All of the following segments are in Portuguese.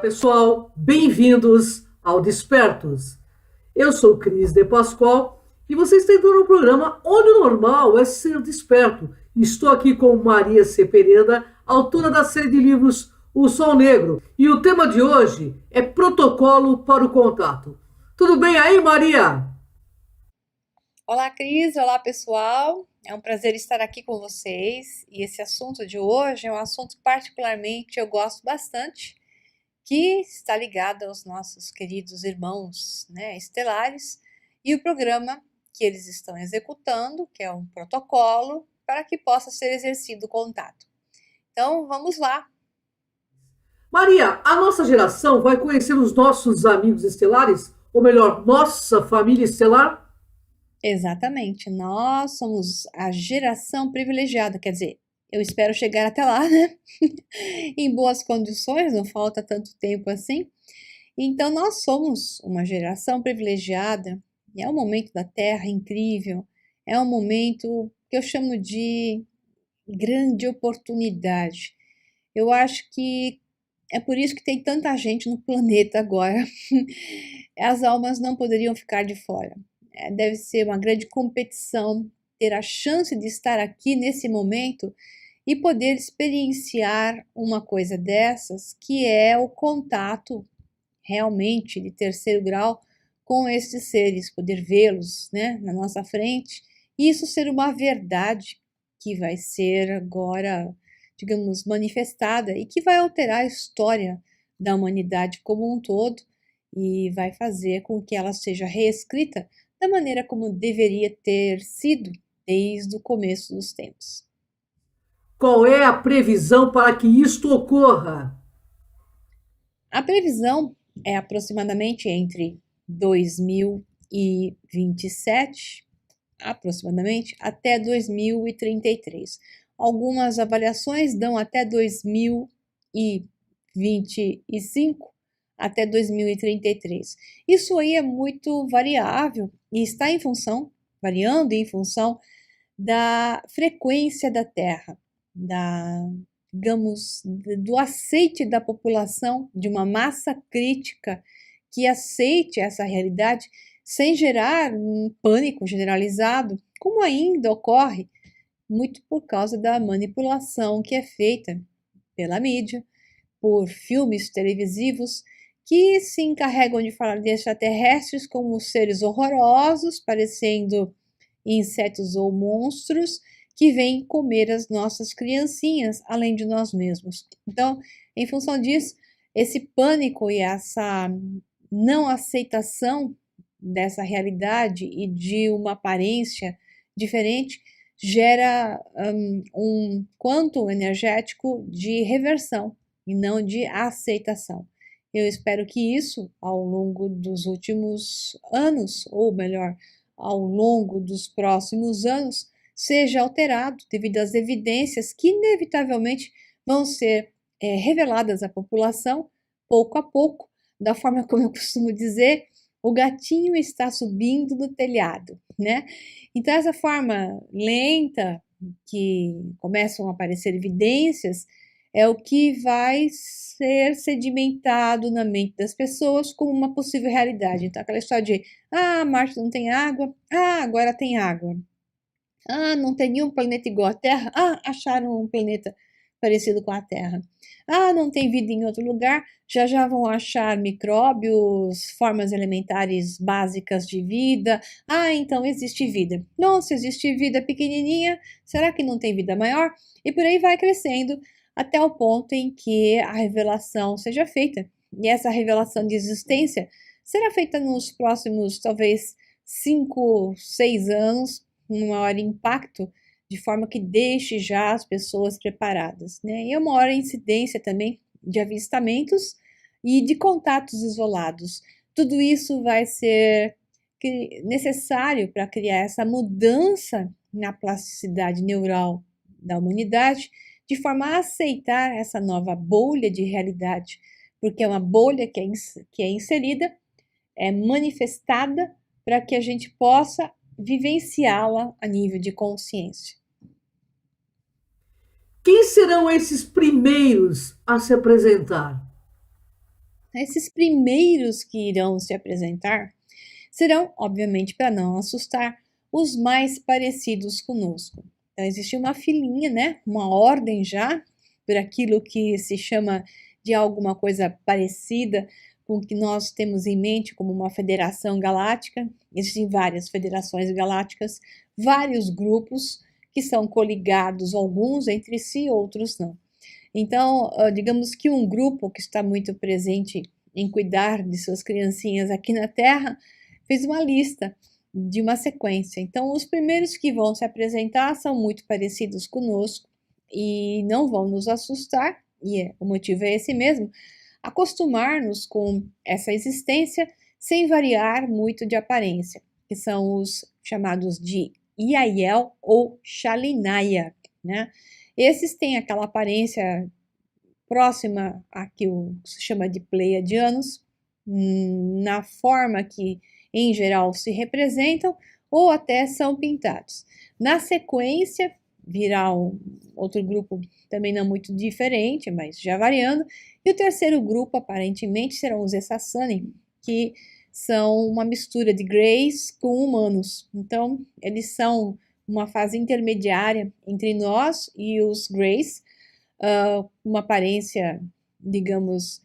pessoal, bem-vindos ao Despertos. Eu sou Cris de Pascoal e você está entrando no programa onde o normal é ser desperto. Estou aqui com Maria C. Pereira, autora da série de livros O Sol Negro. E o tema de hoje é protocolo para o contato. Tudo bem aí, Maria? Olá, Cris. Olá, pessoal. É um prazer estar aqui com vocês. E esse assunto de hoje é um assunto que particularmente eu gosto bastante, que está ligado aos nossos queridos irmãos, né, estelares, e o programa que eles estão executando, que é um protocolo para que possa ser exercido o contato. Então, vamos lá. Maria, a nossa geração vai conhecer os nossos amigos estelares? Ou melhor, nossa família estelar? Exatamente. Nós somos a geração privilegiada, quer dizer, eu espero chegar até lá, né? Em boas condições, não falta tanto tempo assim. Então, nós somos uma geração privilegiada, e é um momento da Terra incrível, é um momento que eu chamo de grande oportunidade. Eu acho que é por isso que tem tanta gente no planeta agora. As almas não poderiam ficar de fora. Deve ser uma grande competição ter a chance de estar aqui nesse momento e poder experienciar uma coisa dessas, que é o contato realmente de terceiro grau com esses seres, poder vê-los, né, na nossa frente, e isso ser uma verdade que vai ser agora, digamos, manifestada e que vai alterar a história da humanidade como um todo e vai fazer com que ela seja reescrita da maneira como deveria ter sido desde o começo dos tempos. Qual é a previsão para que isto ocorra? A previsão é aproximadamente entre 2027, aproximadamente, até 2033. Algumas avaliações dão até 2025, até 2033. Isso aí é muito variável e está em função, variando em função da frequência da Terra, da, digamos, do aceite da população, de uma massa crítica que aceite essa realidade sem gerar um pânico generalizado, como ainda ocorre muito por causa da manipulação que é feita pela mídia, por filmes televisivos que se encarregam de falar de extraterrestres como seres horrorosos, parecendo insetos ou monstros que vêm comer as nossas criancinhas, além de nós mesmos. Então, em função disso, esse pânico e essa não aceitação dessa realidade e de uma aparência diferente gera um quanto energético de reversão e não de aceitação. Eu espero que isso, ao longo dos últimos anos, ou melhor, ao longo dos próximos anos, seja alterado devido às evidências que, inevitavelmente, vão ser reveladas à população, pouco a pouco, da forma como eu costumo dizer, o gatinho está subindo no telhado, né? Então, essa forma lenta que começam a aparecer evidências é o que vai ser sedimentado na mente das pessoas como uma possível realidade. Então, aquela história de Marte não tem água, agora tem água. Não tem nenhum planeta igual à Terra, acharam um planeta parecido com a Terra. Não tem vida em outro lugar, já já vão achar micróbios, formas elementares básicas de vida. Então existe vida. Nossa, existe vida pequenininha, será que não tem vida maior? E por aí vai crescendo até o ponto em que a revelação seja feita. E essa revelação de existência será feita nos próximos, talvez, 5, 6 anos, um maior impacto, de forma que deixe já as pessoas preparadas, né? E uma maior incidência também de avistamentos e de contatos isolados. Tudo isso vai ser necessário para criar essa mudança na plasticidade neural da humanidade, de forma a aceitar essa nova bolha de realidade, porque é uma bolha que é inserida, é manifestada para que a gente possa vivenciá-la a nível de consciência. Quem serão esses primeiros a se apresentar? Esses primeiros que irão se apresentar serão, obviamente, para não assustar, os mais parecidos conosco. Então, existe uma filinha, né? Uma ordem já, por aquilo que se chama de alguma coisa parecida com o que nós temos em mente como uma federação galáctica. Existem várias federações galácticas, vários grupos que são coligados, alguns entre si, outros não. Então, digamos que um grupo que está muito presente em cuidar de suas criancinhas aqui na Terra fez uma lista de uma sequência. Então, os primeiros que vão se apresentar são muito parecidos conosco e não vão nos assustar, e o motivo é esse mesmo, acostumar-nos com essa existência sem variar muito de aparência, que são os chamados de Yael ou Shalinaya, né? Esses têm aquela aparência próxima a que se chama de pleiadianos, na forma que em geral se representam, ou até são pintados. Na sequência, virá outro grupo também não muito diferente, mas já variando, e o terceiro grupo, aparentemente, serão os Essassani, que são uma mistura de greys com humanos. Então, eles são uma fase intermediária entre nós e os greys, uma aparência, digamos,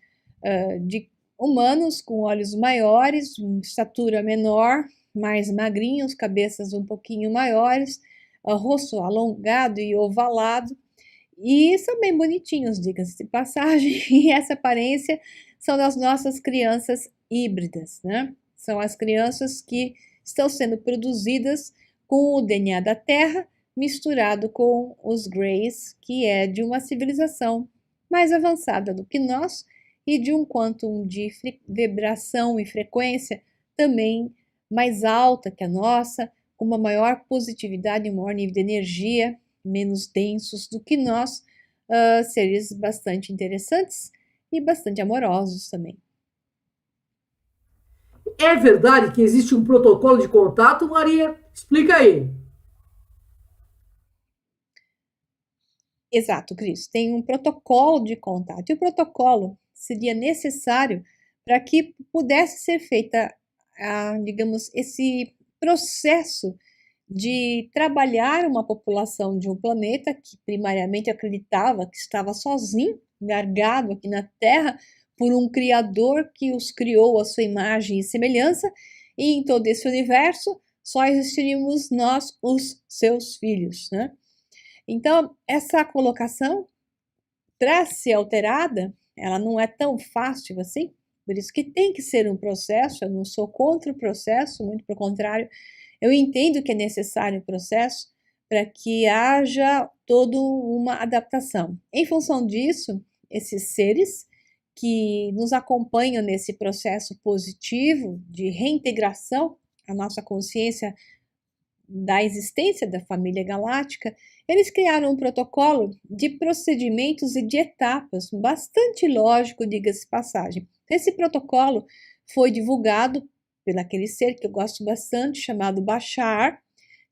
de humanos com olhos maiores, estatura menor, mais magrinhos, cabeças um pouquinho maiores, rosto alongado e ovalado, e são bem bonitinhos, diga-se de passagem, e essa aparência são das nossas crianças híbridas, né? São as crianças que estão sendo produzidas com o DNA da Terra misturado com os Greys, que é de uma civilização mais avançada do que nós e de um quantum de vibração e frequência também mais alta que a nossa, com uma maior positividade, um maior nível de energia, menos densos do que nós, seres bastante interessantes e bastante amorosos também. É verdade que existe um protocolo de contato, Maria? Explica aí. Exato, Cris. Tem um protocolo de contato. E o protocolo seria necessário para que pudesse ser feita, digamos, esse processo de trabalhar uma população de um planeta que primariamente acreditava que estava sozinho, largado aqui na Terra, por um Criador que os criou à sua imagem e semelhança, e em todo esse universo só existiríamos nós, os seus filhos, né? Então, essa colocação, para ser alterada, ela não é tão fácil assim, por isso que tem que ser um processo. Eu não sou contra o processo, muito pelo contrário, eu entendo que é necessário o processo para que haja toda uma adaptação. Em função disso, esses seres que nos acompanham nesse processo positivo de reintegração à nossa consciência da existência da família galáctica, eles criaram um protocolo de procedimentos e de etapas, bastante lógico, diga-se de passagem. Esse protocolo foi divulgado pelo aquele ser que eu gosto bastante, chamado Bashar,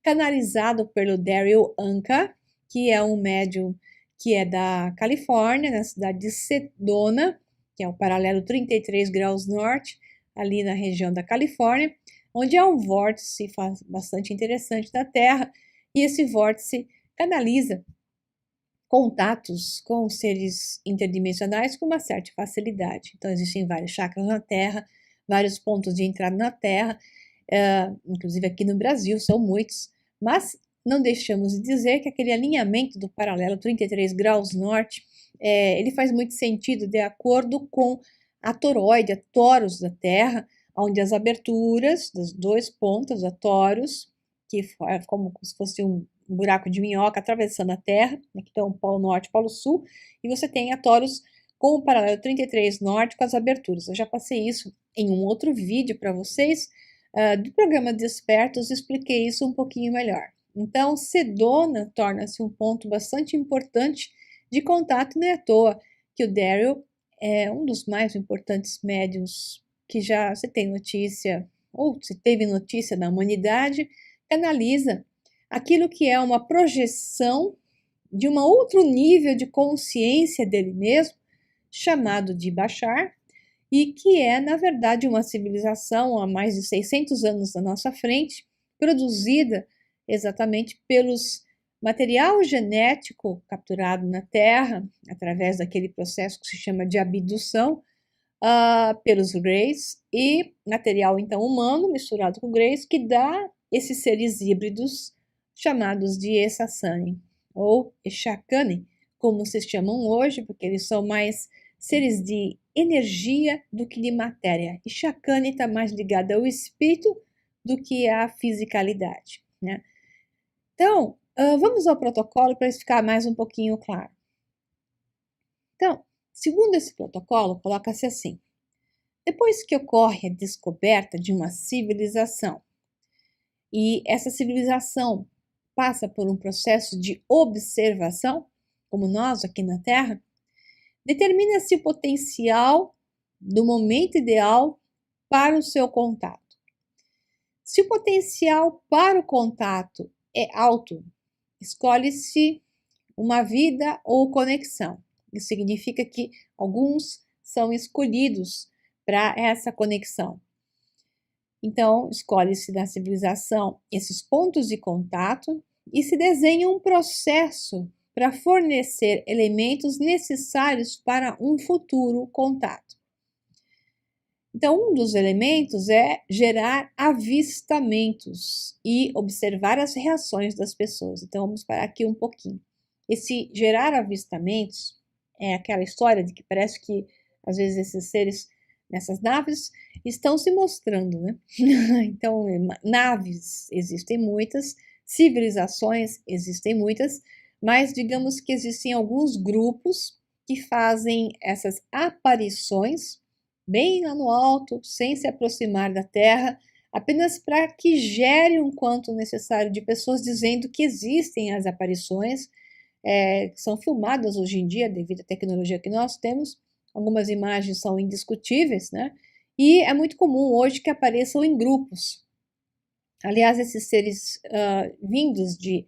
canalizado pelo Daryl Anka, que é um médium que é da Califórnia, na cidade de Sedona, que é o paralelo 33 graus norte, ali na região da Califórnia, onde há um vórtice bastante interessante da Terra, e esse vórtice canaliza contatos com seres interdimensionais com uma certa facilidade. Então, existem vários chakras na Terra, vários pontos de entrada na Terra, inclusive aqui no Brasil, são muitos, mas não deixamos de dizer que aquele alinhamento do paralelo 33 graus norte, ele faz muito sentido de acordo com a toroide, a torus da Terra, onde as aberturas das dois pontas da torus, que é como se fosse um buraco de minhoca atravessando a Terra, aqui tem o Polo Norte e o Polo Sul, e você tem a torus com o paralelo 33 norte com as aberturas. Eu já passei isso em um outro vídeo para vocês, do programa Despertos, expliquei isso um pouquinho melhor. Então, Sedona torna-se um ponto bastante importante de contato, não é à toa que o Daryl é um dos mais importantes médiuns que já se tem notícia, ou se teve notícia da humanidade, canaliza aquilo que é uma projeção de um outro nível de consciência dele mesmo, chamado de Bashar, e que é, na verdade, uma civilização há mais de 600 anos na nossa frente, produzida exatamente pelos material genético capturado na Terra, através daquele processo que se chama de abdução, pelos Greys, e material então humano misturado com Greys, que dá esses seres híbridos chamados de Essassani, ou Eshakani, como se chamam hoje, porque eles são mais seres de energia do que de matéria. E Shakani está mais ligado ao espírito do que à fisicalidade, né? Então, vamos ao protocolo para ficar mais um pouquinho claro. Então, segundo esse protocolo, coloca-se assim: depois que ocorre a descoberta de uma civilização e essa civilização passa por um processo de observação, como nós aqui na Terra, determina-se o potencial do momento ideal para o seu contato. Se o potencial para o contato é alto, escolhe-se uma vida ou conexão. Isso significa que alguns são escolhidos para essa conexão. Então, escolhe-se da civilização esses pontos de contato e se desenha um processo para fornecer elementos necessários para um futuro contato. Então, um dos elementos é gerar avistamentos e observar as reações das pessoas. Então, vamos parar aqui um pouquinho. Esse gerar avistamentos é aquela história de que parece que, às vezes, esses seres nessas naves estão se mostrando, né? Então, naves existem muitas, civilizações existem muitas, mas digamos que existem alguns grupos que fazem essas aparições bem lá no alto, sem se aproximar da Terra, apenas para que gere um quanto necessário de pessoas dizendo que existem as aparições, que são filmadas hoje em dia devido à tecnologia que nós temos. Algumas imagens são indiscutíveis, né? E é muito comum hoje que apareçam em grupos. Aliás, esses seres vindos de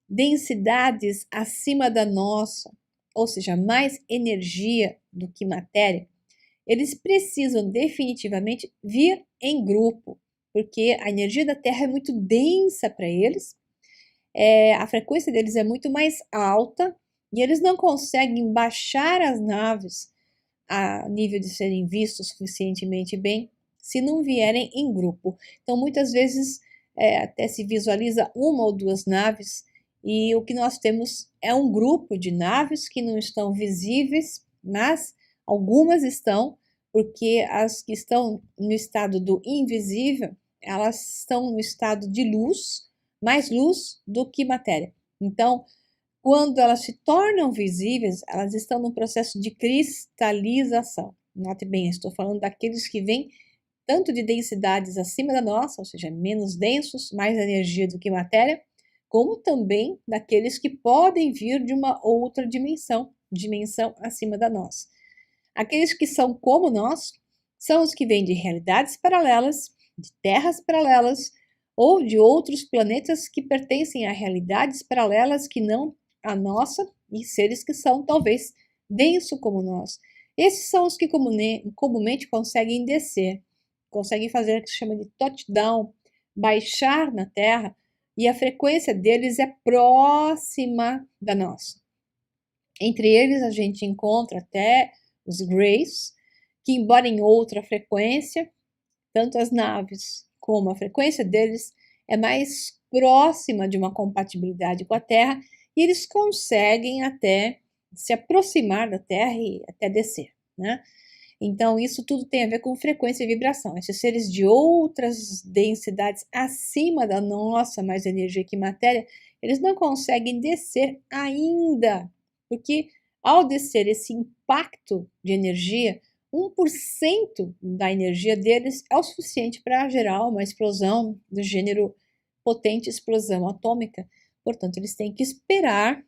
densidades acima da nossa, ou seja, mais energia do que matéria, eles precisam definitivamente vir em grupo, porque a energia da Terra é muito densa para eles, a frequência deles é muito mais alta e eles não conseguem baixar as naves a nível de serem vistos suficientemente bem se não vierem em grupo. Então, muitas vezes, até se visualiza uma ou duas naves e o que nós temos é um grupo de naves que não estão visíveis, mas algumas estão, porque as que estão no estado do invisível, elas estão no estado de luz, mais luz do que matéria. Então, quando elas se tornam visíveis, elas estão no processo de cristalização. Note bem, estou falando daqueles que vêm tanto de densidades acima da nossa, ou seja, menos densos, mais energia do que matéria, como também daqueles que podem vir de uma outra dimensão acima da nossa. Aqueles que são como nós são os que vêm de realidades paralelas, de terras paralelas ou de outros planetas que pertencem a realidades paralelas que não a nossa e seres que são talvez denso como nós. Esses são os que comumente conseguem descer, conseguem fazer o que se chama de touchdown, baixar na Terra, e a frequência deles é próxima da nossa. Entre eles a gente encontra até os Greys, que embora em outra frequência, tanto as naves como a frequência deles é mais próxima de uma compatibilidade com a Terra, e eles conseguem até se aproximar da Terra e até descer, né? Então, isso tudo tem a ver com frequência e vibração. Esses seres de outras densidades acima da nossa, mais energia que matéria, eles não conseguem descer ainda, porque ao descer esse impacto de energia, 1% da energia deles é o suficiente para gerar uma explosão do gênero potente explosão atômica. Portanto, eles têm que esperar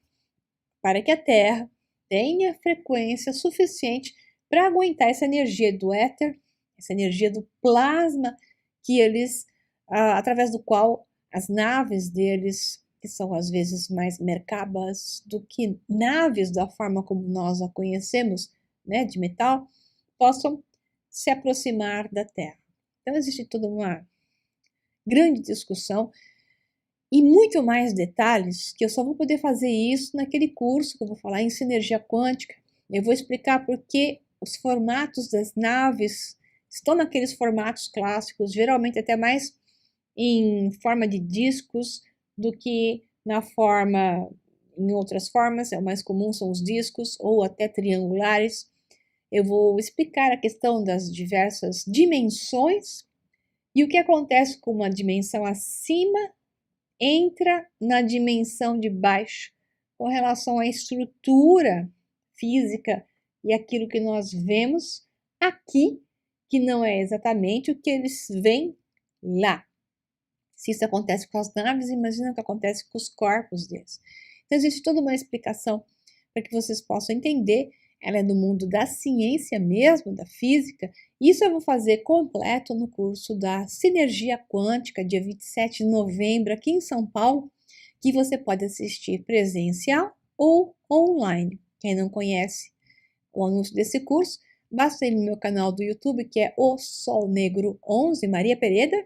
para que a Terra tenha frequência suficiente para aguentar essa energia do éter, essa energia do plasma, que eles, através do qual as naves deles, que são às vezes mais mercabas do que naves da forma como nós a conhecemos, né, de metal, possam se aproximar da Terra. Então, existe toda uma grande discussão e muito mais detalhes, que eu só vou poder fazer isso naquele curso que eu vou falar em sinergia quântica. Eu vou explicar por que os formatos das naves estão naqueles formatos clássicos, geralmente até mais em forma de discos do que em outras formas. É o mais comum são os discos ou até triangulares. Eu vou explicar a questão das diversas dimensões e o que acontece com uma dimensão acima entra na dimensão de baixo com relação à estrutura física e aquilo que nós vemos aqui, que não é exatamente o que eles veem lá. Se isso acontece com as naves, imagina o que acontece com os corpos deles. Então, existe toda uma explicação para que vocês possam entender. Ela é do mundo da ciência mesmo, da física. Isso eu vou fazer completo no curso da Sinergia Quântica, dia 27 de novembro, aqui em São Paulo, que você pode assistir presencial ou online. Quem não conhece o anúncio desse curso, basta ir no meu canal do YouTube, que é O Sol Negro 11, Maria Pereda,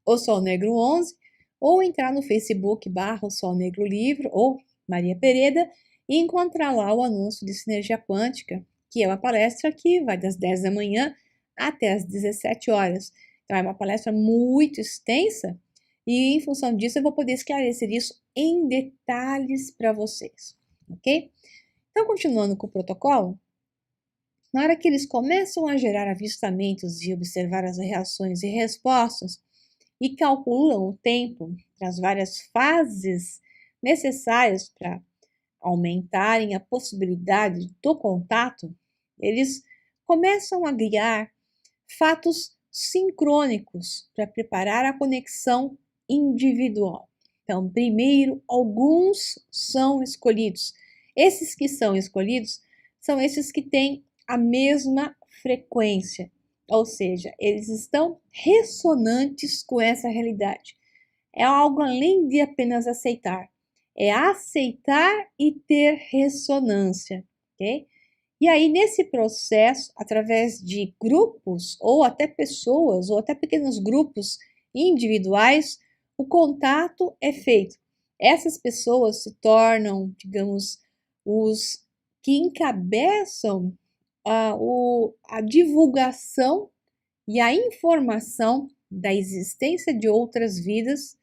O Sol Negro 11, ou entrar no Facebook / O Sol Negro Livro ou Maria Pereda e encontrar lá o anúncio de Sinergia Quântica, que é uma palestra que vai das 10 da manhã até as 17 horas. Então, é uma palestra muito extensa e, em função disso, eu vou poder esclarecer isso em detalhes para vocês, ok? Então, continuando com o protocolo, na hora que eles começam a gerar avistamentos e observar as reações e respostas, e calculam o tempo para as várias fases necessárias para aumentarem a possibilidade do contato, eles começam a criar fatos sincrônicos para preparar a conexão individual. Então, primeiro, alguns são escolhidos. Esses que são escolhidos são esses que têm a mesma frequência, ou seja, eles estão ressonantes com essa realidade. É algo além de apenas aceitar. É aceitar e ter ressonância, ok? E aí, nesse processo, através de grupos, ou até pessoas, ou até pequenos grupos individuais, o contato é feito. Essas pessoas se tornam, digamos, os que encabeçam a divulgação e a informação da existência de outras vidas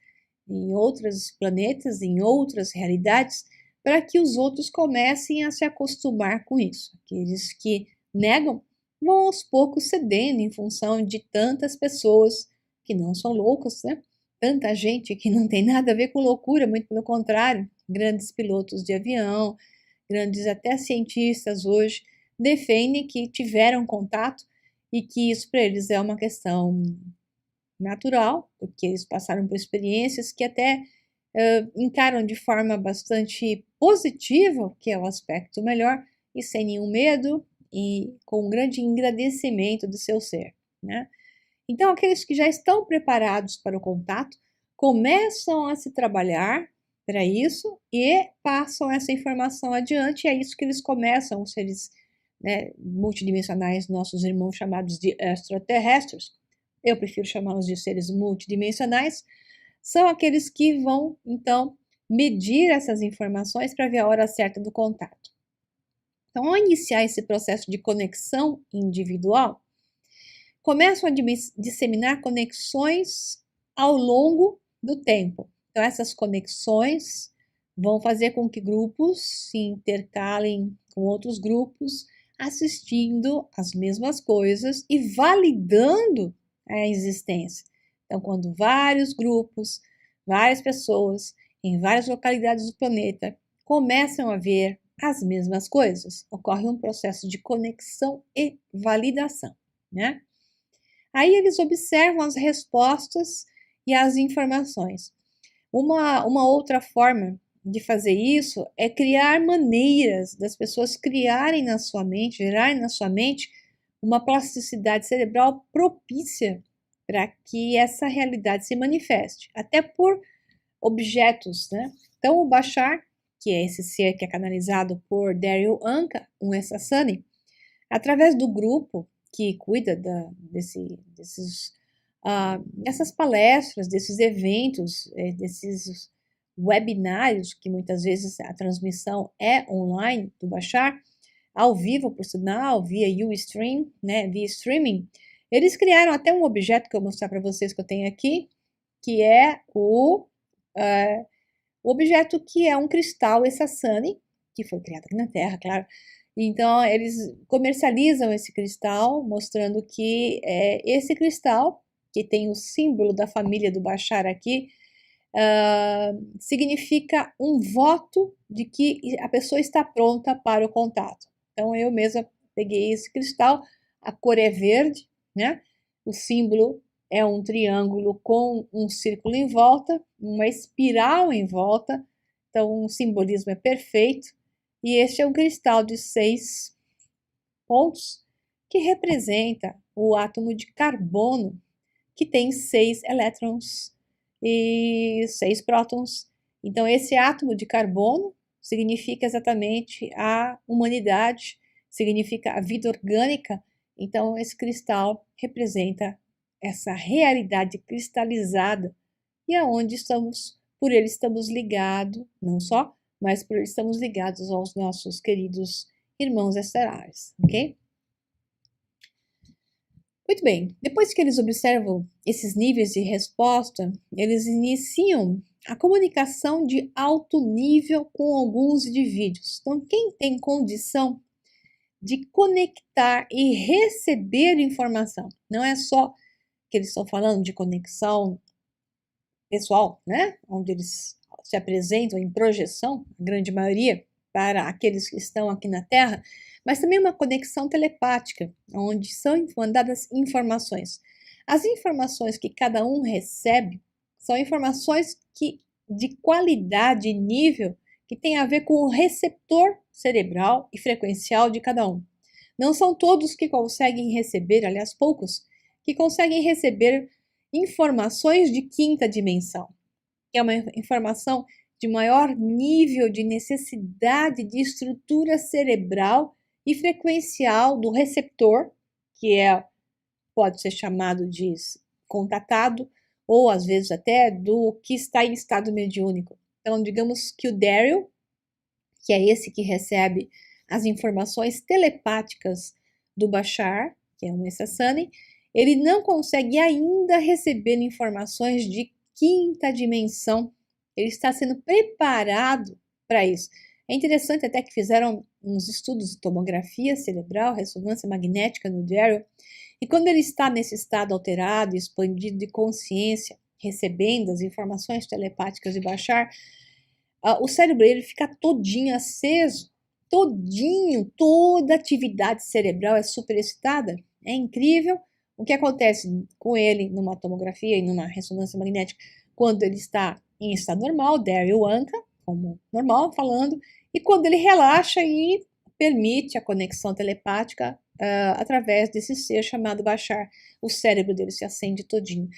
em outros planetas, em outras realidades, para que os outros comecem a se acostumar com isso. Aqueles que negam vão aos poucos cedendo em função de tantas pessoas que não são loucas, né? Tanta gente que não tem nada a ver com loucura, muito pelo contrário, grandes pilotos de avião, grandes até cientistas hoje defendem que tiveram contato e que isso para eles é uma questão natural, porque eles passaram por experiências que até encaram de forma bastante positiva, que é o aspecto melhor, e sem nenhum medo e com um grande agradecimento do seu ser, né? Então, aqueles que já estão preparados para o contato começam a se trabalhar para isso e passam essa informação adiante, e é isso que eles começam, os seres, né, multidimensionais, nossos irmãos chamados de extraterrestres, eu prefiro chamá-los de seres multidimensionais, são aqueles que vão, então, medir essas informações para ver a hora certa do contato. Então, ao iniciar esse processo de conexão individual, começam a disseminar conexões ao longo do tempo. Então, essas conexões vão fazer com que grupos se intercalem com outros grupos, assistindo as mesmas coisas e validando a existência. Então, quando vários grupos, várias pessoas em várias localidades do planeta começam a ver as mesmas coisas, ocorre um processo de conexão e validação, né? Aí eles observam as respostas e as informações. Uma outra forma de fazer isso é criar maneiras das pessoas criarem na sua mente, gerarem na sua mente uma plasticidade cerebral propícia para que essa realidade se manifeste, até por objetos, né? Então, o Bashar, que é esse ser que é canalizado por Daryl Anka, um Essassani, através do grupo, que cuida dessas palestras, desses eventos, desses webinários, que muitas vezes a transmissão é online do Bashar, ao vivo, por sinal, via Ustream, né, via streaming. Eles criaram até um objeto que eu vou mostrar para vocês que eu tenho aqui, que é o objeto que é um cristal Essassani, que foi criado aqui na Terra, claro. Então, eles comercializam esse cristal, mostrando que esse cristal, que tem o símbolo da família do Bashar aqui, significa um voto de que a pessoa está pronta para o contato. Então, eu mesma peguei esse cristal, a cor é verde, né? O símbolo é um triângulo com um círculo em volta, uma espiral em volta, então o simbolismo é perfeito. E este é um cristal de 6 pontos que representa o átomo de carbono, que tem 6 elétrons e 6 prótons. Então, esse átomo de carbono significa exatamente a humanidade, significa a vida orgânica. Então, esse cristal representa essa realidade cristalizada e aonde por ele estamos ligados, não só, mas por ele estamos ligados aos nossos queridos irmãos estelares, ok? Muito bem, depois que eles observam esses níveis de resposta, eles iniciam a comunicação de alto nível com alguns indivíduos. Então, quem tem condição de conectar e receber informação, não é só que eles estão falando de conexão pessoal, né? Onde eles se apresentam em projeção, a grande maioria, para aqueles que estão aqui na Terra, mas também uma conexão telepática, onde são mandadas informações. As informações que cada um recebe são informações de qualidade e nível que tem a ver com o receptor cerebral e frequencial de cada um. Não são todos que conseguem receber, aliás, poucos, que conseguem receber informações de quinta dimensão, que é uma informação de maior nível de necessidade de estrutura cerebral e frequencial do receptor, que pode ser chamado de contatado, ou às vezes até do que está em estado mediúnico. Então, digamos que o Daryl, que é esse que recebe as informações telepáticas do Bashar, que é um Essassani, ele não consegue ainda receber informações de quinta dimensão. Ele está sendo preparado para isso. É interessante até que fizeram uns estudos de tomografia cerebral, ressonância magnética no Daryl, e quando ele está nesse estado alterado, expandido de consciência, recebendo as informações telepáticas de Bashar, o cérebro dele fica todinho aceso, toda a atividade cerebral é superexcitada. É incrível o que acontece com ele numa tomografia e numa ressonância magnética quando ele está em estado normal, Daryl Anka, como normal falando, e quando ele relaxa e permite a conexão telepática através desse ser chamado Bashar. O cérebro dele se acende todinho.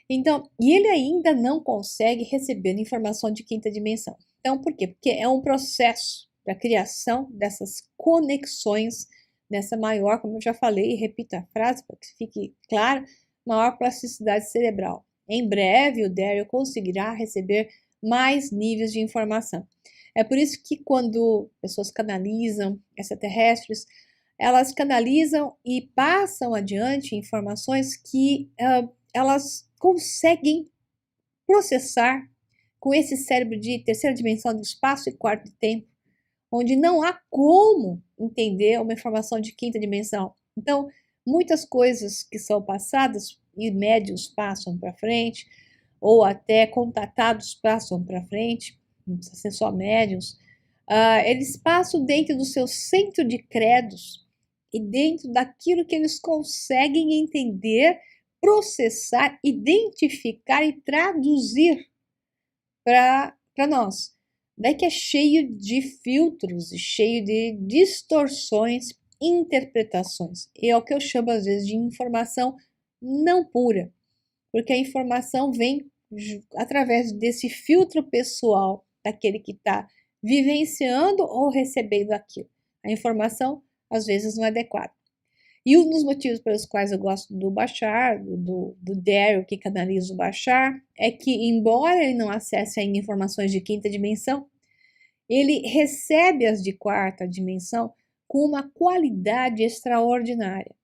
Então, e ele ainda não consegue receber informação de quinta dimensão. Então, por quê? Porque é um processo para a criação dessas conexões, nessa maior, como eu já falei, e repito a frase para que fique claro, maior plasticidade cerebral. Em breve, o Daryl conseguirá receber mais níveis de informação. É por isso que quando pessoas canalizam extraterrestres, elas canalizam e passam adiante informações que elas conseguem processar com esse cérebro de terceira dimensão do espaço e quarto de tempo, onde não há como entender uma informação de quinta dimensão. Então, muitas coisas que são passadas e médios passam para frente, ou até contatados passam para frente, não precisa ser só médios, eles passam dentro do seu centro de credos e dentro daquilo que eles conseguem entender, processar, identificar e traduzir para nós. Daí que é cheio de filtros e cheio de distorções, interpretações. E é o que eu chamo às vezes de informação não pura, porque a informação vem através desse filtro pessoal daquele que está vivenciando ou recebendo aquilo. A informação às vezes não é adequada. E um dos motivos pelos quais eu gosto do Bashar, do Daryl que canaliza o Bashar, é que, embora ele não acesse ainda informações de quinta dimensão, ele recebe as de quarta dimensão com uma qualidade extraordinária,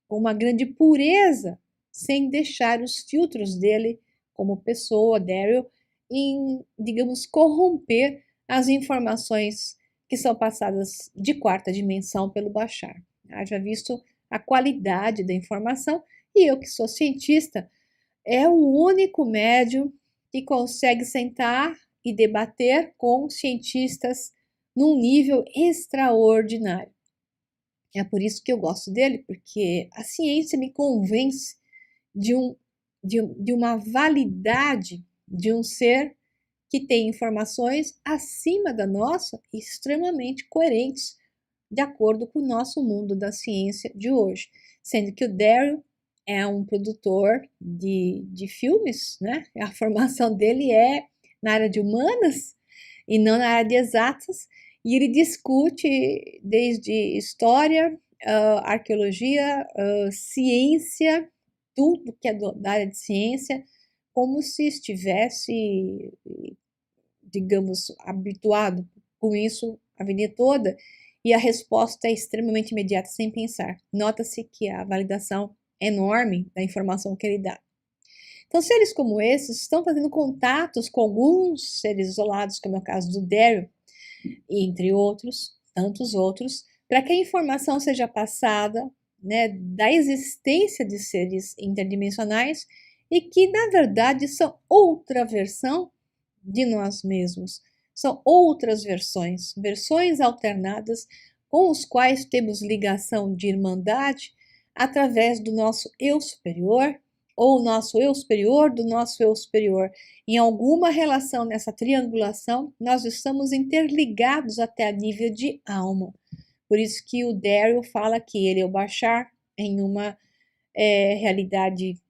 com uma grande pureza, sem deixar os filtros dele como pessoa, Daryl, em, digamos, corromper as informações que são passadas de quarta dimensão pelo Bashar. Haja visto a qualidade da informação, e eu que sou cientista, é o único médium que consegue sentar e debater com cientistas num nível extraordinário. É por isso que eu gosto dele, porque a ciência me convence de uma validade de um ser que tem informações acima da nossa, extremamente coerentes, de acordo com o nosso mundo da ciência de hoje. Sendo que o Daryl é um produtor de filmes, né? A formação dele é na área de humanas e não na área de exatas, e ele discute desde história, arqueologia, ciência, tudo que é da área de ciência, como se estivesse, digamos, habituado com isso a vida toda, e a resposta é extremamente imediata, sem pensar. Nota-se que a validação é enorme da informação que ele dá. Então, seres como esses estão fazendo contatos com alguns seres isolados, como é o caso do Daryl, entre outros, tantos outros, para que a informação seja passada, né, da existência de seres interdimensionais e que, na verdade, são outra versão de nós mesmos. São outras versões alternadas com os quais temos ligação de irmandade através do nosso eu superior, ou nosso eu superior do nosso eu superior. Em alguma relação nessa triangulação, nós estamos interligados até a nível de alma. Por isso que o Daryl fala que ele é o Bashar em uma realidade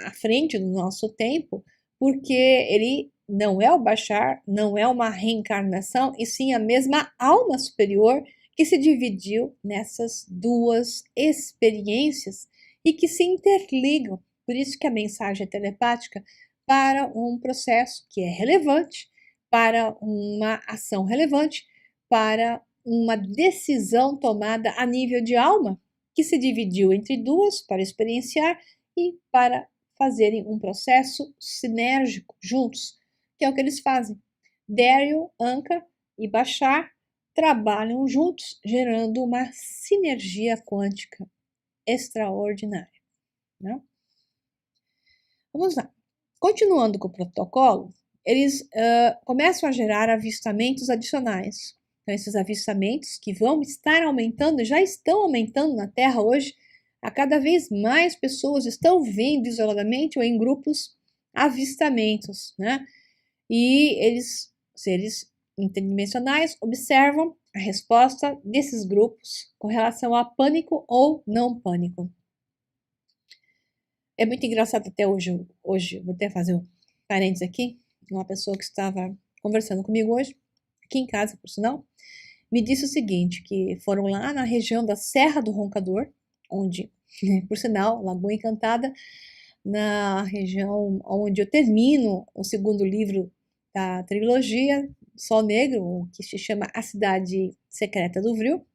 à frente do nosso tempo, porque ele não é o Bashar, não é uma reencarnação, e sim a mesma alma superior que se dividiu nessas duas experiências e que se interligam. Por isso que a mensagem é telepática para um processo que é relevante, para uma ação relevante, para uma decisão tomada a nível de alma, que se dividiu entre duas para experienciar e para fazerem um processo sinérgico juntos, que é o que eles fazem. Daryl, Anka e Bashar trabalham juntos, gerando uma sinergia quântica extraordinária, né? Vamos lá. Continuando com o protocolo, eles começam a gerar avistamentos adicionais. Então, esses avistamentos que vão estar aumentando, já estão aumentando na Terra hoje, a cada vez mais pessoas estão vendo isoladamente ou em grupos avistamentos, né? E eles, seres interdimensionais, observam a resposta desses grupos com relação a pânico ou não pânico. É muito engraçado até hoje, vou até fazer um parênteses aqui, uma pessoa que estava conversando comigo hoje, aqui em casa, por sinal, me disse o seguinte, que foram lá na região da Serra do Roncador, onde, por sinal, Lagoa Encantada, na região onde eu termino o segundo livro da trilogia, Sol Negro, que se chama A Cidade Secreta do Vril,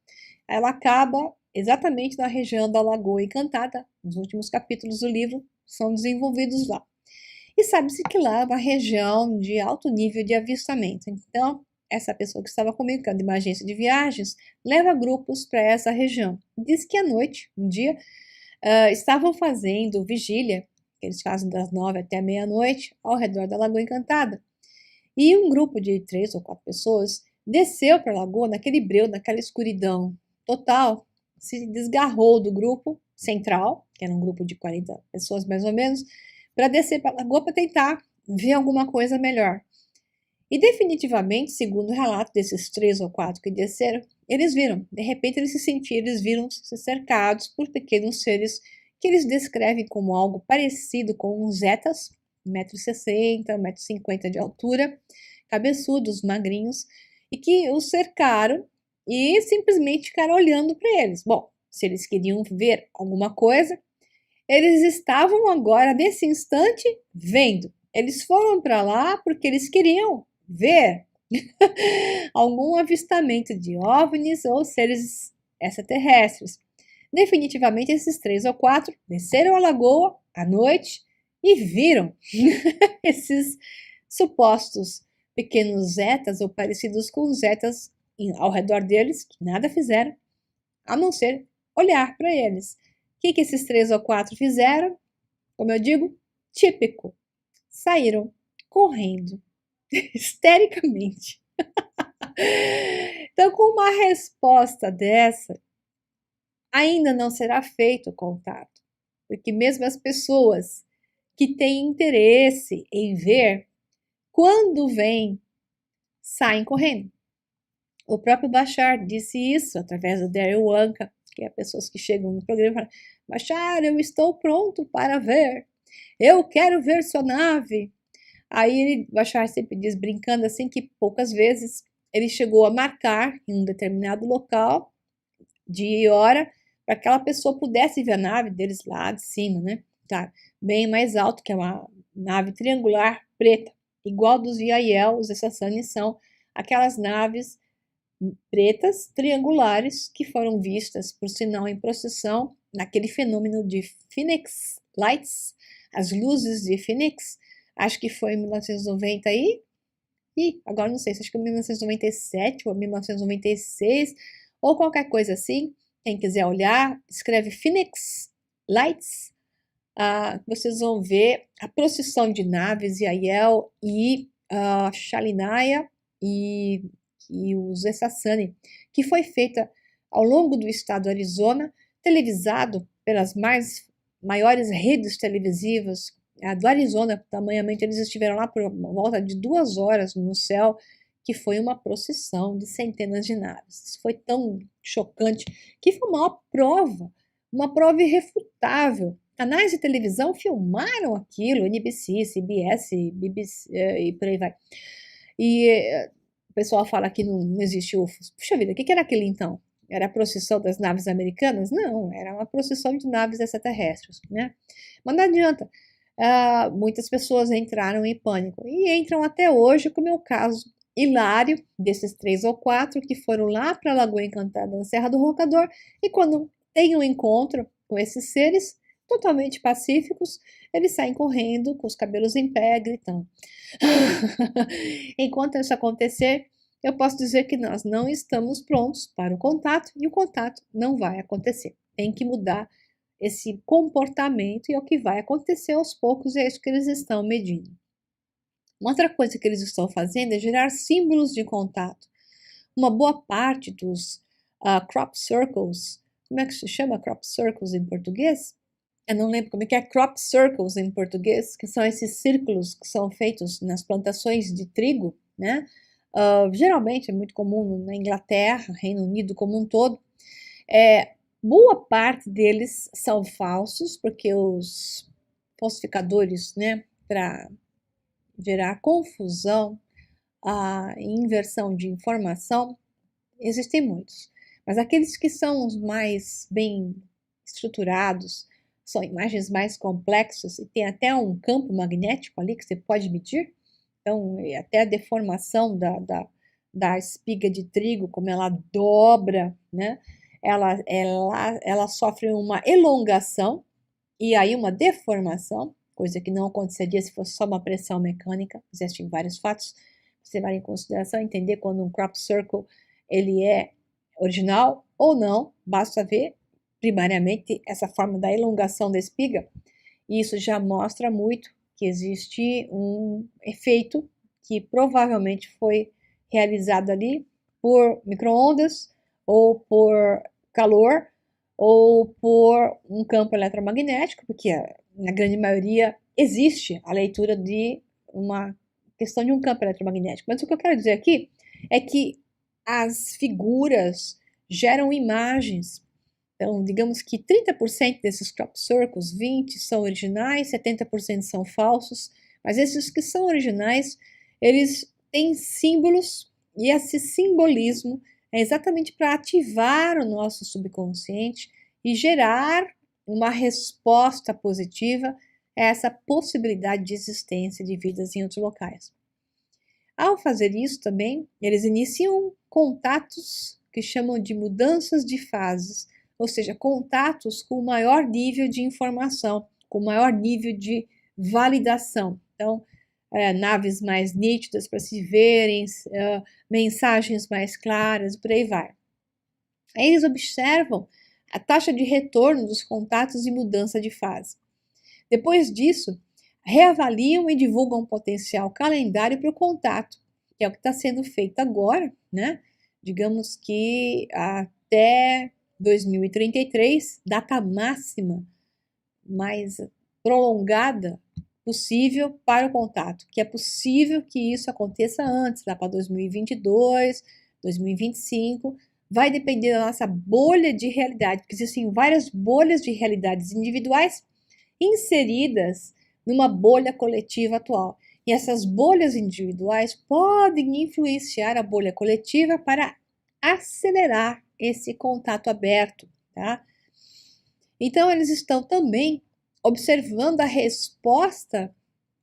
ela acaba exatamente na região da Lagoa Encantada. Os últimos capítulos do livro são desenvolvidos lá. E sabe-se que lá é uma região de alto nível de avistamento. Então, essa pessoa que estava comigo, que é de uma agência de viagens, leva grupos para essa região. Diz que à noite, um dia, estavam fazendo vigília, que eles fazem das 9 até meia-noite, ao redor da Lagoa Encantada. E um grupo de 3 ou 4 pessoas desceu para a lagoa, naquele breu, naquela escuridão total, se desgarrou do grupo central, que era um grupo de 40 pessoas mais ou menos, para descer para a lagoa para tentar ver alguma coisa melhor. E definitivamente, segundo o relato desses 3 ou 4 que desceram, eles viram, de repente eles viram-se cercados por pequenos seres que eles descrevem como algo parecido com uns zetas, 1,60 m, 1,50 m de altura, cabeçudos, magrinhos, e que os cercaram e simplesmente ficaram olhando para eles. Bom, Se eles queriam ver alguma coisa, eles estavam agora, nesse instante, vendo. Eles foram para lá porque eles queriam ver algum avistamento de OVNIs ou seres extraterrestres. Definitivamente, esses 3 ou 4 desceram a lagoa à noite e viram esses supostos pequenos zetas ou parecidos com zetas ao redor deles, que nada fizeram, a não ser olhar para eles. O que esses 3 ou 4 fizeram? Como eu digo, típico. Saíram correndo, histericamente. Então, com uma resposta dessa, ainda não será feito o contato, porque mesmo as pessoas que têm interesse em ver, quando vêm, saem correndo. O próprio Bashar disse isso através do Daryl Anka, que é pessoas que chegam no programa e falam: Bashar, eu estou pronto para ver, eu quero ver sua nave. Aí Bashar sempre diz, brincando assim, que poucas vezes ele chegou a marcar em um determinado local, dia e hora, para que aquela pessoa pudesse ver a nave deles lá de cima, né? Tá bem mais alto, que é uma nave triangular preta, igual dos VIL, os Essassani são aquelas naves pretas triangulares que foram vistas, por sinal, em procissão, naquele fenômeno de Phoenix Lights, as luzes de Phoenix, acho que foi em 1990 aí, e agora não sei, acho que foi em 1997 ou 1996, ou qualquer coisa assim. Quem quiser olhar, escreve Phoenix Lights, vocês vão ver a procissão de naves, Yael e Shalinaya e os Essassani, que foi feita ao longo do estado do Arizona, televisado pelas maiores redes televisivas do Arizona. Tamanhamente, eles estiveram lá por volta de 2 horas no céu, que foi uma procissão de centenas de naves. Isso foi tão chocante que foi uma prova irrefutável. Canais de televisão filmaram aquilo, NBC, CBS, BBC e por aí vai. E o pessoal fala que não existe UFOs. Puxa vida, o que era aquilo então? Era a procissão das naves americanas? Não, era uma procissão de naves extraterrestres, né? Mas não adianta. Muitas pessoas entraram em pânico e entram até hoje, como é o caso hilário desses 3 ou 4 que foram lá para a Lagoa Encantada, na Serra do Roncador, e quando tem um encontro com esses seres totalmente pacíficos, eles saem correndo com os cabelos em pé, gritando. Enquanto isso acontecer, eu posso dizer que nós não estamos prontos para o contato e o contato não vai acontecer. Tem que mudar esse comportamento e é o que vai acontecer aos poucos, é isso que eles estão medindo. Uma outra coisa que eles estão fazendo é gerar símbolos de contato. Uma boa parte dos crop circles, como é que se chama crop circles em português? Eu não lembro como é que é crop circles em português, que são esses círculos que são feitos nas plantações de trigo, né? Geralmente é muito comum na Inglaterra, Reino Unido como um todo. Boa parte deles são falsos, porque os falsificadores, né, para gerar confusão e inversão de informação, existem muitos. Mas aqueles que são os mais bem estruturados, são imagens mais complexas e tem até um campo magnético ali que você pode medir. Então, até a deformação da espiga de trigo, como ela dobra, né? Ela sofre uma elongação e aí uma deformação, coisa que não aconteceria se fosse só uma pressão mecânica. Existem vários fatos para você levar em consideração, entender quando um crop circle ele é original ou não, basta ver primariamente essa forma da elongação da espiga, e isso já mostra muito que existe um efeito que provavelmente foi realizado ali por micro-ondas, ou por calor, ou por um campo eletromagnético, porque na grande maioria existe a leitura de uma questão de um campo eletromagnético. Mas o que eu quero dizer aqui é que as figuras geram imagens. Então, digamos que 30% desses crop circles, 20% são originais, 70% são falsos, mas esses que são originais, eles têm símbolos, e esse simbolismo é exatamente para ativar o nosso subconsciente e gerar uma resposta positiva a essa possibilidade de existência de vidas em outros locais. Ao fazer isso também, eles iniciam contatos que chamam de mudanças de fases, ou seja, contatos com maior nível de informação, com maior nível de validação. Então, naves mais nítidas para se verem, mensagens mais claras, por aí vai. Aí eles observam a taxa de retorno dos contatos e mudança de fase. Depois disso, reavaliam e divulgam um potencial calendário para o contato, que é o que está sendo feito agora, né? Digamos que até 2033, data máxima mais prolongada possível para o contato, que é possível que isso aconteça antes, lá para 2022, 2025, vai depender da nossa bolha de realidade, porque existem várias bolhas de realidades individuais inseridas numa bolha coletiva atual. E essas bolhas individuais podem influenciar a bolha coletiva para acelerar esse contato aberto, tá? Então, eles estão também observando a resposta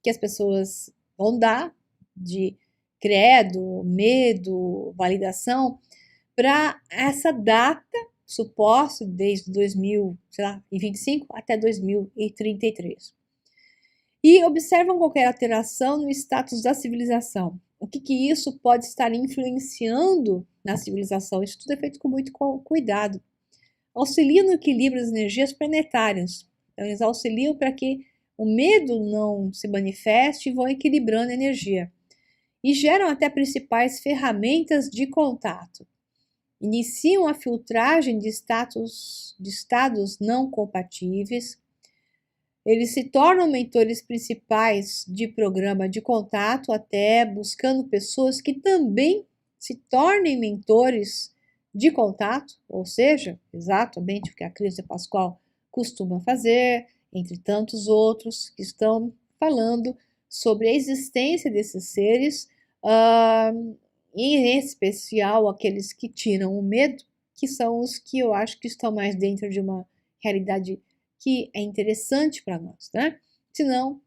que as pessoas vão dar de credo, medo, validação para essa data suposta desde 2025 até 2033. E observam qualquer alteração no status da civilização. O que isso pode estar influenciando na civilização? Isso tudo é feito com muito cuidado. Auxiliam no equilíbrio das energias planetárias. Então, eles auxiliam para que o medo não se manifeste e vão equilibrando a energia. E geram até principais ferramentas de contato. Iniciam a filtragem de estados não compatíveis. Eles se tornam mentores principais de programa de contato, até buscando pessoas que também se tornem mentores de contato, ou seja, exatamente o que a Cris de Pascoal costuma fazer, entre tantos outros que estão falando sobre a existência desses seres, em especial aqueles que tiram o medo, que são os que eu acho que estão mais dentro de uma realidade que é interessante para nós, né? Senão,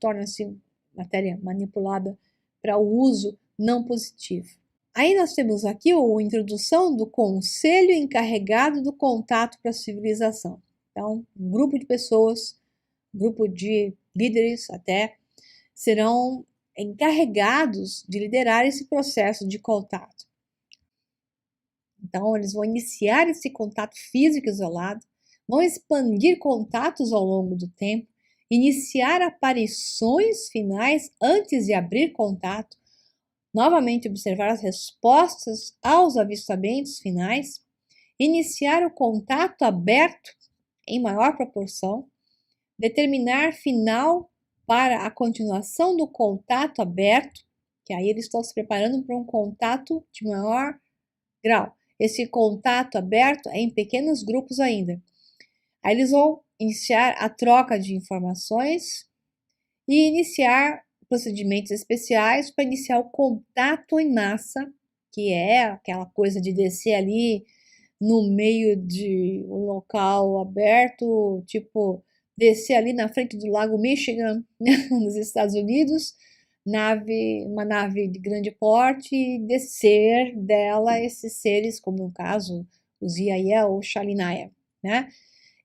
torna-se matéria manipulada para o uso não positivo. Aí nós temos aqui a introdução do conselho encarregado do contato para a civilização. Então, um grupo de pessoas, um grupo de líderes até, serão encarregados de liderar esse processo de contato. Então, eles vão iniciar esse contato físico isolado, vão expandir contatos ao longo do tempo, iniciar aparições finais antes de abrir contato, novamente observar as respostas aos avistamentos finais, iniciar o contato aberto em maior proporção, determinar final para a continuação do contato aberto, que aí eles estão se preparando para um contato de maior grau. Esse contato aberto é em pequenos grupos ainda. Aí eles vão iniciar a troca de informações e iniciar procedimentos especiais para iniciar o contato em massa, que é aquela coisa de descer ali no meio de um local aberto, tipo descer ali na frente do Lago Michigan, nos Estados Unidos, uma nave de grande porte, e descer dela esses seres, como no caso os Iaia ou Shalinaya, né?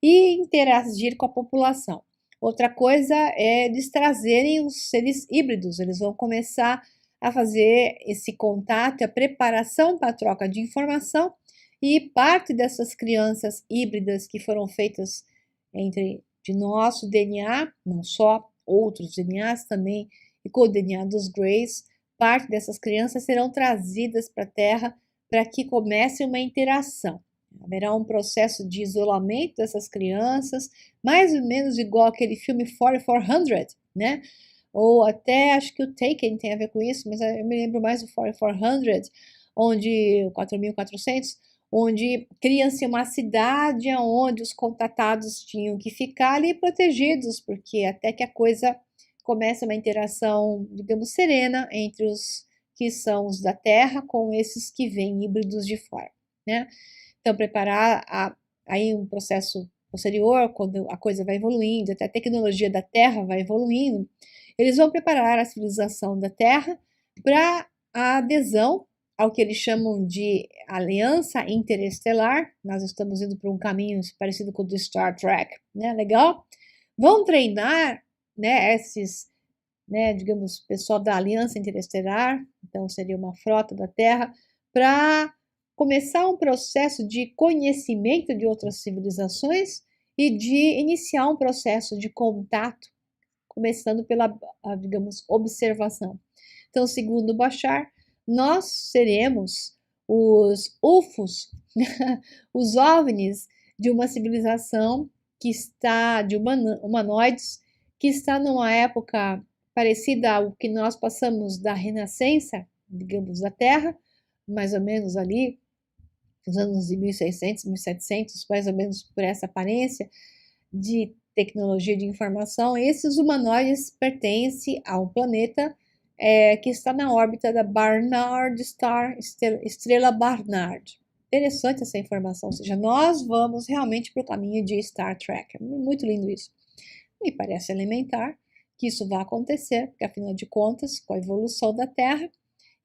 E interagir com a população. Outra coisa é eles trazerem os seres híbridos, eles vão começar a fazer esse contato, a preparação para a troca de informação, e parte dessas crianças híbridas que foram feitas de nosso DNA, não só outros DNAs também, e com o DNA dos Greys, parte dessas crianças serão trazidas para a Terra para que comece uma interação. Haverá um processo de isolamento dessas crianças, mais ou menos igual aquele filme 4400, né? Ou até, acho que o Taken tem a ver com isso, mas eu me lembro mais do 4400, onde, 4400, onde cria-se uma cidade onde os contatados tinham que ficar ali protegidos, porque até que a coisa comece uma interação, digamos, serena entre os que são os da Terra com esses que vêm híbridos de fora, né? Então, preparar aí um processo posterior, quando a coisa vai evoluindo, até a tecnologia da Terra vai evoluindo, eles vão preparar a civilização da Terra para a adesão ao que eles chamam de aliança interestelar. Nós estamos indo para um caminho parecido com o do Star Trek, né? Legal? Vão treinar, né, esses, né, digamos, pessoal da aliança interestelar, então seria uma frota da Terra, para começar um processo de conhecimento de outras civilizações e de iniciar um processo de contato, começando pela, digamos, observação. Então, segundo Bashar, nós seremos os UFOs, os OVNIs de uma civilização que está, de humanoides, que está numa época parecida ao que nós passamos da renascença, digamos, da Terra, mais ou menos ali, nos anos de 1600, 1700, mais ou menos por essa aparência de tecnologia de informação. Esses humanoides pertencem a um planeta que está na órbita da Barnard Star, estrela Barnard. Interessante essa informação, ou seja, nós vamos realmente para o caminho de Star Trek. Muito lindo isso. E parece elementar que isso vai acontecer, porque afinal de contas, com a evolução da Terra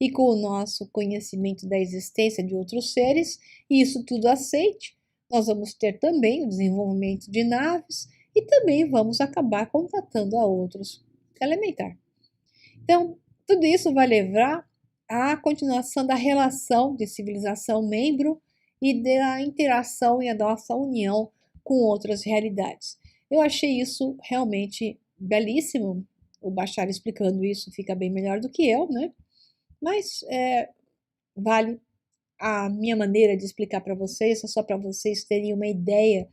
e com o nosso conhecimento da existência de outros seres, e isso tudo aceite, nós vamos ter também o desenvolvimento de naves e também vamos acabar contatando a outros. Elementar. Então, tudo isso vai levar à continuação da relação de civilização-membro e da interação e a nossa união com outras realidades. Eu achei isso realmente belíssimo. O Bashar explicando isso fica bem melhor do que eu, né? Mas vale a minha maneira de explicar para vocês, só para vocês terem uma ideia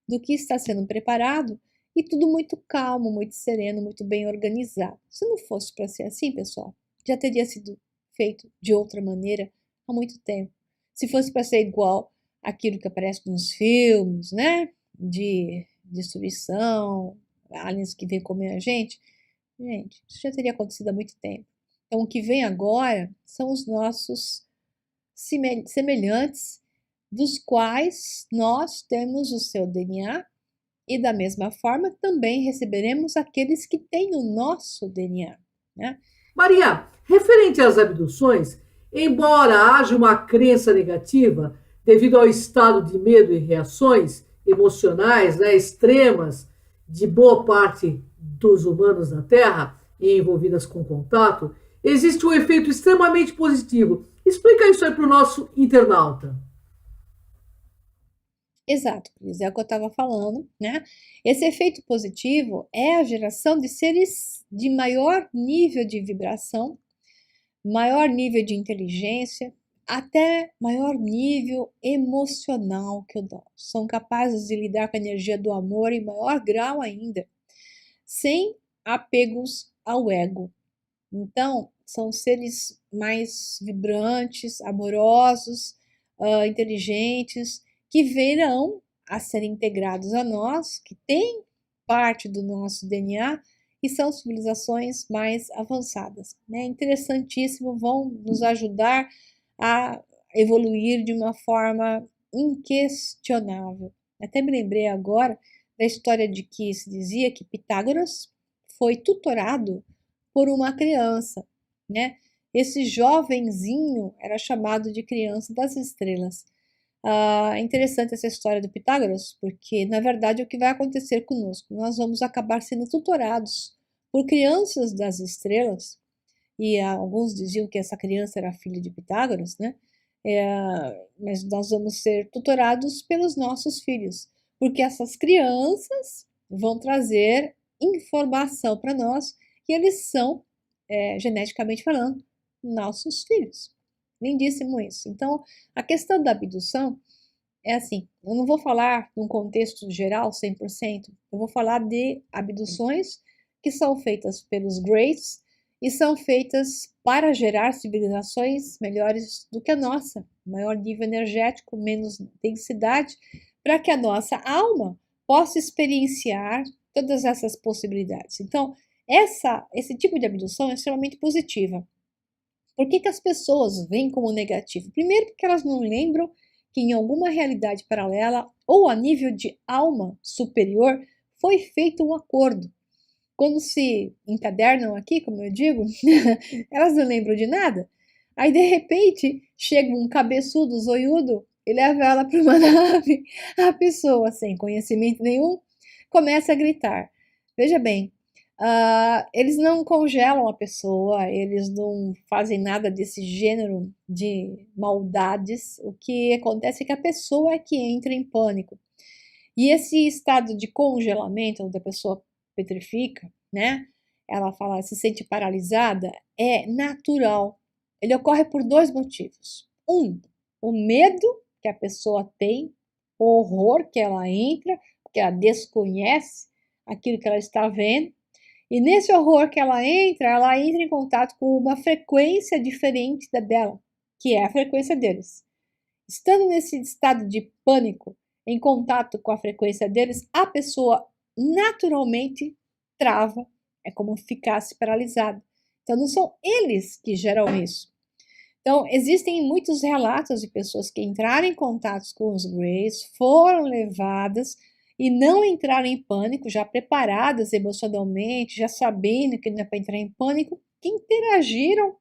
do que está sendo preparado e tudo muito calmo, muito sereno, muito bem organizado. Se não fosse para ser assim, pessoal, já teria sido feito de outra maneira há muito tempo. Se fosse para ser igual aquilo que aparece nos filmes, né? De destruição, aliens que vêm comer a gente, isso já teria acontecido há muito tempo. Então, o que vem agora são os nossos semelhantes, dos quais nós temos o seu DNA e, da mesma forma, também receberemos aqueles que têm o nosso DNA, né? Maria, referente às abduções, embora haja uma crença negativa devido ao estado de medo e reações emocionais, né, extremas de boa parte dos humanos na Terra e envolvidas com contato, existe um efeito extremamente positivo. Explica isso aí para o nosso internauta. Exato, Cris, é o que eu estava falando, né? Esse efeito positivo é a geração de seres de maior nível de vibração, maior nível de inteligência, até maior nível emocional que o nosso. São capazes de lidar com a energia do amor em maior grau ainda, sem apegos ao ego. Então, são seres mais vibrantes, amorosos, inteligentes, que virão a ser integrados a nós, que têm parte do nosso DNA e são civilizações mais avançadas. É interessantíssimo, vão nos ajudar a evoluir de uma forma inquestionável. Até me lembrei agora da história de que se dizia que Pitágoras foi tutorado por uma criança, né? Esse jovenzinho era chamado de criança das estrelas. É interessante essa história do Pitágoras, porque na verdade é o que vai acontecer conosco. Nós vamos acabar sendo tutorados por crianças das estrelas, e alguns diziam que essa criança era filha de Pitágoras, né? Mas nós vamos ser tutorados pelos nossos filhos, porque essas crianças vão trazer informação para nós e eles são, geneticamente falando, nossos filhos. Lindíssimo isso. Então, a questão da abdução é assim, eu não vou falar num contexto geral 100%, eu vou falar de abduções que são feitas pelos Greys e são feitas para gerar civilizações melhores do que a nossa, maior nível energético, menos densidade, para que a nossa alma possa experienciar todas essas possibilidades. Então, esse tipo de abdução é extremamente positiva. Por que as pessoas veem como negativo? Primeiro, porque elas não lembram que em alguma realidade paralela ou a nível de alma superior foi feito um acordo. Quando se encadernam aqui, como eu digo, elas não lembram de nada. Aí, de repente, chega um cabeçudo, zoiudo, e leva ela para uma nave. A pessoa, sem conhecimento nenhum, começa a gritar. Veja bem, eles não congelam a pessoa, eles não fazem nada desse gênero de maldades. O que acontece é que a pessoa é que entra em pânico. E esse estado de congelamento, onde a pessoa petrifica, né? Ela fala, se sente paralisada, é natural. Ele ocorre por dois motivos. Um, o medo que a pessoa tem, o horror que ela entra, porque ela desconhece aquilo que ela está vendo. E nesse horror que ela entra em contato com uma frequência diferente da dela, que é a frequência deles. Estando nesse estado de pânico, em contato com a frequência deles, a pessoa naturalmente trava, é como ficasse paralisada. Então, não são eles que geram isso. Então, existem muitos relatos de pessoas que entraram em contato com os Greys, foram levadas e não entraram em pânico, já preparadas emocionalmente, já sabendo que não é para entrar em pânico, que interagiram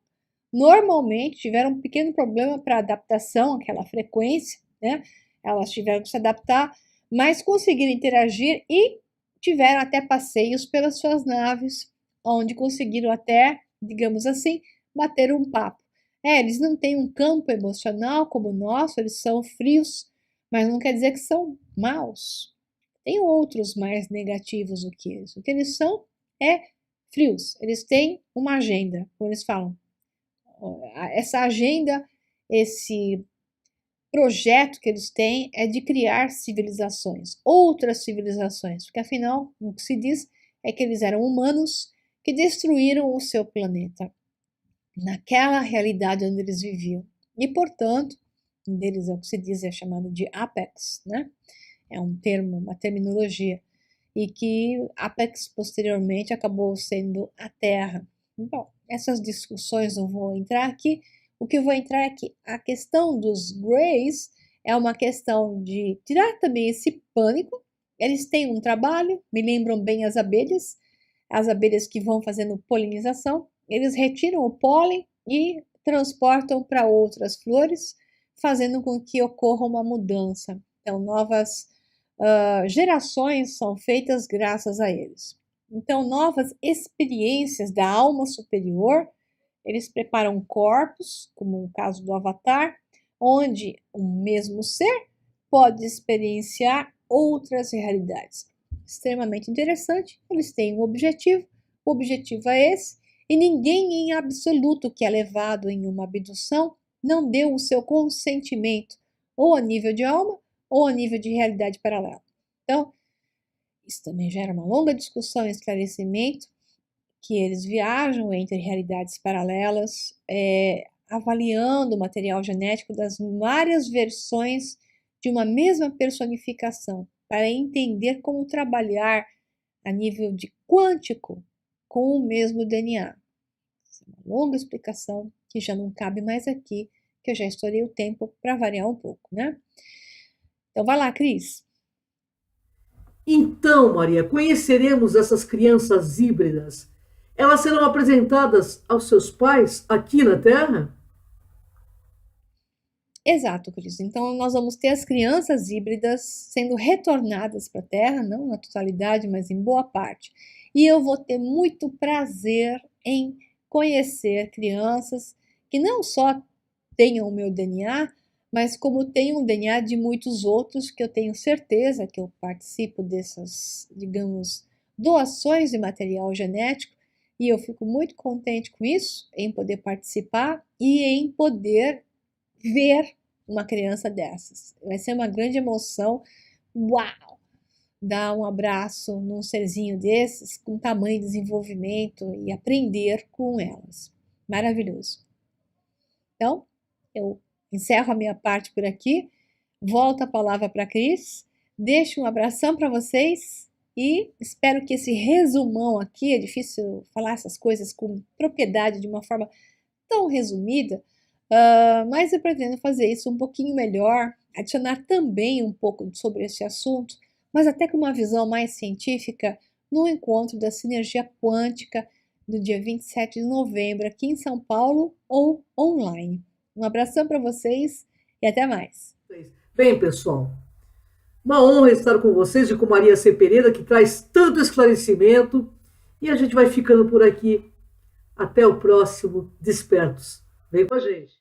normalmente, tiveram um pequeno problema para adaptação àquela frequência, né? Elas tiveram que se adaptar, mas conseguiram interagir e tiveram até passeios pelas suas naves, onde conseguiram até, digamos assim, bater um papo. Eles não têm um campo emocional como o nosso, eles são frios, mas não quer dizer que são maus. Tem outros mais negativos do que eles. O que eles são é frios. Eles têm uma agenda, como eles falam. Essa agenda, esse projeto que eles têm é de criar civilizações, outras civilizações, porque afinal, o que se diz é que eles eram humanos que destruíram o seu planeta naquela realidade onde eles viviam. E, portanto, um deles é o que se diz, é chamado de Apex, né? É um termo, uma terminologia, e que Apex posteriormente acabou sendo a Terra. Bom, essas discussões não vou entrar aqui. O que eu vou entrar é que a questão dos Greys é uma questão de tirar também esse pânico. Eles têm um trabalho, me lembram bem as abelhas que vão fazendo polinização. Eles retiram o pólen e transportam para outras flores, fazendo com que ocorra uma mudança. Então, novas gerações são feitas graças a eles. Então, novas experiências da alma superior, eles preparam corpos, como o caso do Avatar, onde o mesmo ser pode experienciar outras realidades. Extremamente interessante, eles têm um objetivo, o objetivo é esse, e ninguém em absoluto que é levado em uma abdução não deu o seu consentimento, ou a nível de alma, ou a nível de realidade paralela. Então, isso também gera uma longa discussão e esclarecimento, que eles viajam entre realidades paralelas, avaliando o material genético das várias versões de uma mesma personificação, para entender como trabalhar a nível de quântico com o mesmo DNA. Essa é uma longa explicação que já não cabe mais aqui, que eu já estourei o tempo para variar um pouco, né? Então vai lá, Cris. Então, Maria, conheceremos essas crianças híbridas. Elas serão apresentadas aos seus pais aqui na Terra? Exato, Cris. Então, nós vamos ter as crianças híbridas sendo retornadas para a Terra, não na totalidade, mas em boa parte. E eu vou ter muito prazer em conhecer crianças que não só tenham o meu DNA, mas como tenham o DNA de muitos outros que eu tenho certeza que eu participo dessas, digamos, doações de material genético. E eu fico muito contente com isso, em poder participar e em poder ver uma criança dessas. Vai ser uma grande emoção. Uau! Dar um abraço num serzinho desses, com tamanho de desenvolvimento e aprender com elas. Maravilhoso. Então, eu encerro a minha parte por aqui, volto a palavra para a Cris, deixo um abração para vocês e espero que esse resumão aqui, é difícil falar essas coisas com propriedade de uma forma tão resumida, Mas eu pretendo fazer isso um pouquinho melhor, adicionar também um pouco sobre esse assunto, mas até com uma visão mais científica, no encontro da sinergia quântica do dia 27 de novembro aqui em São Paulo ou online. Um abração para vocês e até mais. Bem, pessoal, uma honra estar com vocês e com Maria C. Pereira, que traz tanto esclarecimento. E a gente vai ficando por aqui. Até o próximo Despertos. Vem com a gente.